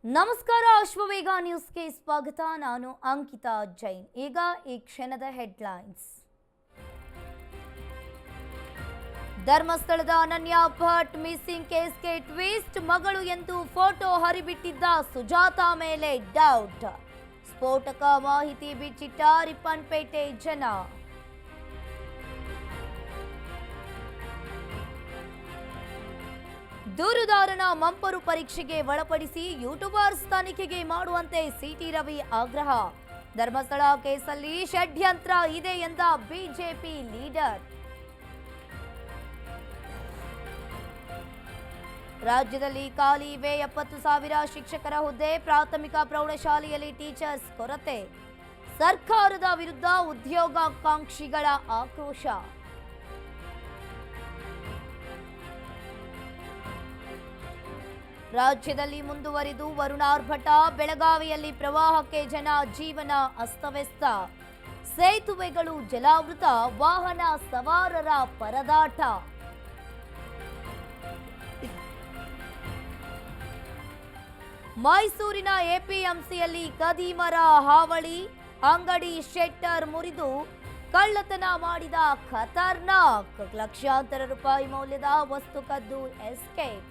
ನಮಸ್ಕಾರ ಅಶ್ವವೇಗ ನ್ಯೂಸ್ಗೆ ಸ್ವಾಗತ. ನಾನು ಅಂಕಿತಾ ಜೈನ್. ಈಗ ಈ ಕ್ಷಣದ ಹೆಡ್ಲೈನ್ಸ್. ಧರ್ಮಸ್ಥಳದ ಅನನ್ಯ ಭಟ್ ಮಿಸ್ಸಿಂಗ್ ಕೇಸ್ಗೆ ಟ್ವಿಸ್ಟ್. ಮಗಳು ಎಂದು ಫೋಟೋ ಹರಿಬಿಟ್ಟಿದ್ದ ಸುಜಾತಾ ಮೇಲೆ ಡೌಟ್. ಸ್ಫೋಟಕ ಮಾಹಿತಿ ಬಿಚ್ಚಿಟ್ಟ ರಿಪ್ಪನ್ಪೇಟೆ ಜನ. ದೂರುದಾರನ ಮಂಪರು ಪರೀಕ್ಷೆಗೆ ಒಳಪಡಿಸಿ ಯೂಟ್ಯೂಬರ್ಸ್ ತನಿಖೆಗೆ ಮಾಡುವಂತೆ ಸಿಟಿ ರವಿ ಆಗ್ರಹ. ಧರ್ಮಸ್ಥಳ ಕೇಸಲ್ಲಿ ಷಡ್ಯಂತ್ರ ಇದೆ ಎಂದ ಬಿಜೆಪಿ ಲೀಡರ್. ರಾಜ್ಯದಲ್ಲಿ ಖಾಲಿ ಇವೆ 70,000 ಶಿಕ್ಷಕರ ಹುದ್ದೆ. ಪ್ರಾಥಮಿಕ ಪ್ರೌಢಶಾಲೆಯಲ್ಲಿ ಟೀಚರ್ಸ್ ಕೊರತೆ. ಸರ್ಕಾರದ ವಿರುದ್ಧ ಉದ್ಯೋಗಾಕಾಂಕ್ಷಿಗಳ ಆಕ್ರೋಶ. ರಾಜ್ಯದಲ್ಲಿ ಮುಂದುವರಿದು ವರುಣಾರ್ಭಟ. ಬೆಳಗಾವಿಯಲ್ಲಿ ಪ್ರವಾಹಕ್ಕೆ ಜನ ಜೀವನ ಅಸ್ತವ್ಯಸ್ತ. ಸೇತುವೆಗಳು ಜಲಾವೃತ. ವಾಹನ ಸವಾರರ ಪರದಾಟ. ಮೈಸೂರಿನ ಎಪಿಎಂಸಿಯಲ್ಲಿ ಕದಿಮರ ಹಾವಳಿ. ಅಂಗಡಿ ಶೆಟ್ಟರ್ ಮುರಿದು ಕಳ್ಳತನ ಮಾಡಿದ ಖತರ್ನಾಕ್. ಲಕ್ಷಾಂತರ ರೂಪಾಯಿ ಮೌಲ್ಯದ ವಸ್ತು ಕದ್ದು ಎಸ್ಕೇಪ್.